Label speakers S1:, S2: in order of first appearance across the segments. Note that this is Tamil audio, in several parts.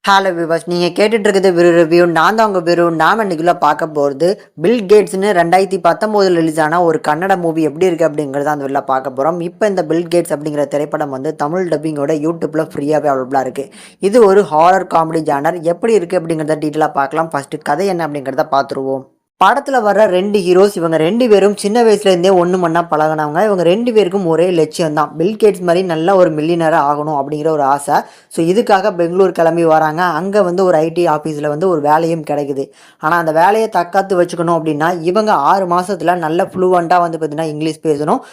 S1: ஹலோ விவாஸ், நீங்கள் கேட்டுட்டு இருக்கிறது விரு ரிவ்யூ. நான் தான் உங்கள் விரு. நாம் இன்னைக்குள்ள பார்க்க போகிறது பில் கேட்ஸ்னு 2019 ரிலீஸ் ஆன ஒரு கன்னட மூவி எப்படி இருக்குது அப்படிங்கிறத அந்த வெளில பார்க்க போகிறோம். இப்போ இந்த பில் கேட்ஸ் அப்படிங்கிற திரைப்படம் வந்து தமிழ் டப்பிங்கோட யூடியூப்பில் ஃப்ரீயாகவே அவைலபிளாக இருக்குது. இது ஒரு ஹாரர் காமெடி ஜானர். எப்படி இருக்குது அப்படிங்கிறத டீட்டெயிலாக பார்க்கலாம். ஃபஸ்ட்டு கதை என்ன அப்படிங்கிறத பார்த்துருவோம். படத்துல வர்ற 2 ஹீரோஸ், இவங்க 2 பேரும் சின்ன வயசுல இருந்தே ஒண்ணு மண்ணா பழகுனவங்க. இவங்க 2 பேருக்கும் ஒரே லட்சியம் தான், பில் கேட்ஸ் மாதிரி நல்ல ஒரு மில்லியனரா ஆகணும் அப்படிங்கிற ஒரு ஆசை. ஸோ இதுக்காக பெங்களூர் கிளம்பி வராங்க. அங்கே வந்து ஒரு ஐடி ஆஃபீஸில் வந்து ஒரு வேலையும் கிடைக்குது. ஆனால் அந்த வேலையை தக்காத்து வச்சுக்கணும் அப்படின்னா இவங்க 6 மாசத்துல நல்ல ஃப்ளூவெண்ட்டாக வந்து பார்த்தீங்கன்னா இங்கிலீஷ் பேசணும்.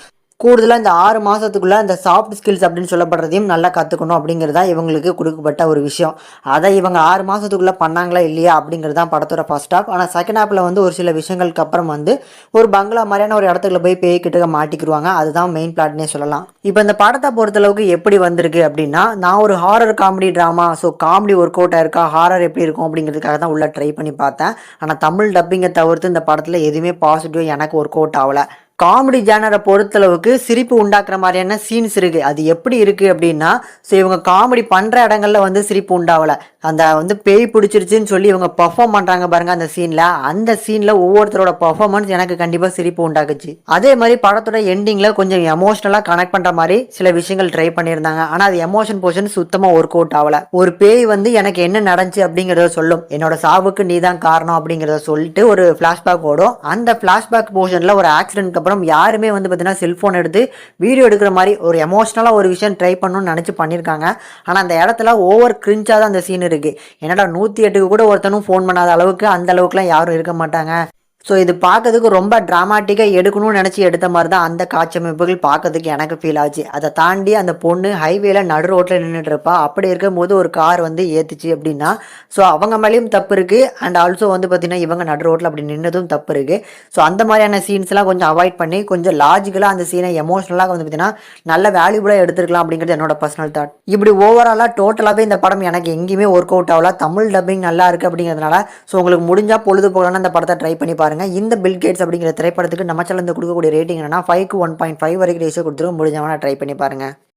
S1: கூடுதலாக இந்த 6 மாதத்துக்குள்ளே இந்த சாஃப்ட் ஸ்கில்ஸ் அப்படின்னு சொல்லப்படுறதையும் நல்லா கற்றுக்கணும் அப்படிங்கிறது தான் இவங்களுக்கு கொடுக்கப்பட்ட ஒரு விஷயம். அதை இவங்க 6 மாதத்துக்குள்ளே பண்ணாங்களா இல்லையா அப்படிங்கிறது தான் படத்தோட ஃபர்ஸ்ட் ஹாஃப். ஆனால் செகண்ட் ஹாஃபில் வந்து ஒரு சில விஷயங்களுக்கு அப்புறம் வந்து ஒரு பங்களா மாதிரியான ஒரு இடத்துல போய் பேய்கிட்ட மாட்டிக்கிடுவாங்க. அதுதான் மெயின் பிளாட்னே சொல்லலாம். இப்போ இந்த படத்தை பொறுத்தளவுக்கு எப்படி வந்திருக்கு அப்படின்னா, நான் ஒரு horror comedy drama, so comedy work out ஆயிருக்கா, ஹாரர் எப்படி இருக்கும் அப்படிங்கிறதுக்காக தான் உள்ள ட்ரை பண்ணி பார்த்தேன். ஆனால் தமிழ் டப்பிங்கை தவிர்த்து இந்த படத்தில் எதுவுமே பாசிட்டிவ் எனக்கு ஒர்க் அவுட் ஆகலை. காமெடி ஜானரை பொறுத்தளவுக்கு சிரிப்பு உண்டாக்குற மாதிரியான சீன்ஸ் இருக்குது. அது எப்படி இருக்குது அப்படின்னா, ஸோ இவங்க காமெடி பண்ணுற இடங்கள்ல வந்து சிரிப்பு உண்டாகலை. அந்த வந்து பேய் பிடிச்சிருச்சுன்னு சொல்லி இவங்க பர்ஃபார்ம் பண்ணுறாங்க பாருங்கள் அந்த சீனில் ஒவ்வொருத்தரோட பர்ஃபார்மன்ஸ் எனக்கு கண்டிப்பாக சிரிப்பு உண்டாக்குச்சு. அதே மாதிரி படத்தோட எண்டிங்கில் கொஞ்சம் எமோஷ்னலாக கனெக்ட் பண்ணுற மாதிரி சில விஷயங்கள் ட்ரை பண்ணியிருந்தாங்க. ஆனால் அது எமோஷன் போர்ஷன் சுத்தமாக ஒர்க் அவுட் ஆகலை. ஒரு பேய் வந்து எனக்கு என்ன நடந்துச்சு அப்படிங்கிறத சொல்லும், என்னோட சாவுக்கு நீ தான் காரணம் அப்படிங்கிறத சொல்லிட்டு ஒரு ஃப்ளாஷ்பேக் ஓடும். அந்த ஃப்ளாஷ்பேக் போர்ஷனில் ஒரு ஆக்சிடென்ட்க்கு அப்புறம் யாருமே வந்து பார்த்தீங்கன்னா செல்ஃபோன் எடுத்து வீடியோ எடுக்கிற மாதிரி ஒரு எமோஷ்னலாக ஒரு விஷயம் ட்ரை பண்ணணும்னு நினச்சி பண்ணியிருக்காங்க. ஆனால் அந்த இடத்துல ஓவர் கிரிஞ்சாக தான் அந்த சீன் இருக்குது. என்னடா 108க்கு கூட ஒருத்தனும் ஃபோன் பண்ணாத அளவுக்கு அந்த அளவுக்குலாம் யாரும் இருக்க மாட்டாங்க. ஸோ இது பார்க்கறதுக்கு ரொம்ப ட்ராமாட்டிக்காக எடுக்கணும்னு நினச்சி எடுத்த மாதிரி தான் அந்த காட்சி அமைப்புகள் பார்க்கறதுக்கு எனக்கு ஃபீல் ஆச்சு. அதை தாண்டி அந்த பொண்ணு ஹைவேல நடு ரோட்டில் நின்றுட்டுருப்பா. அப்படி இருக்கும்போது ஒரு கார் வந்து ஏற்றுச்சு அப்படின்னா, ஸோ அவங்க மேலேயும் தப்பு இருக்குது. அண்ட் ஆல்சோ வந்து பார்த்திங்கன்னா இவங்க நடு ரோட்டில் அப்படி நின்றதும் தப்பு இருக்குது. ஸோ அந்த மாதிரியான சீன்ஸ்லாம் கொஞ்சம் அவாய்ட் பண்ணி கொஞ்சம் லாஜிக்கலாக அந்த சீனை எமோஷ்னலாக வந்து பார்த்திங்கன்னா நல்ல வேல்யூபுளாக எடுத்துருக்கலாம் அப்படிங்கிறது என்னோட பர்சனல் தாட். இப்படி ஓவராலாக டோட்டலாகவே இந்த படம் எனக்கு எங்கேயுமே ஒர்க் அவுட் ஆகல. தமிழ் டப்பிங் நல்லா இருக்குது அப்படிங்கிறதுனால ஸோ உங்களுக்கு முடிஞ்சால் பொழுதுபோகலான்னு அந்த படத்தை ட்ரை பண்ணி பாருங்கள். இந்த பில் கேட்ஸ் அப்படிங்கிற திரைப்படத்துக்கு நம்ம சேனல்ல கொடுக்கக்கூடிய ரேட்டிங் என்னன்னா 5க்கு 1.5 வரைக்கும் ரேஷியோ கொடுத்துருக்கோம். முடிஞ்சவனா ட்ரை பண்ணி பாருங்க.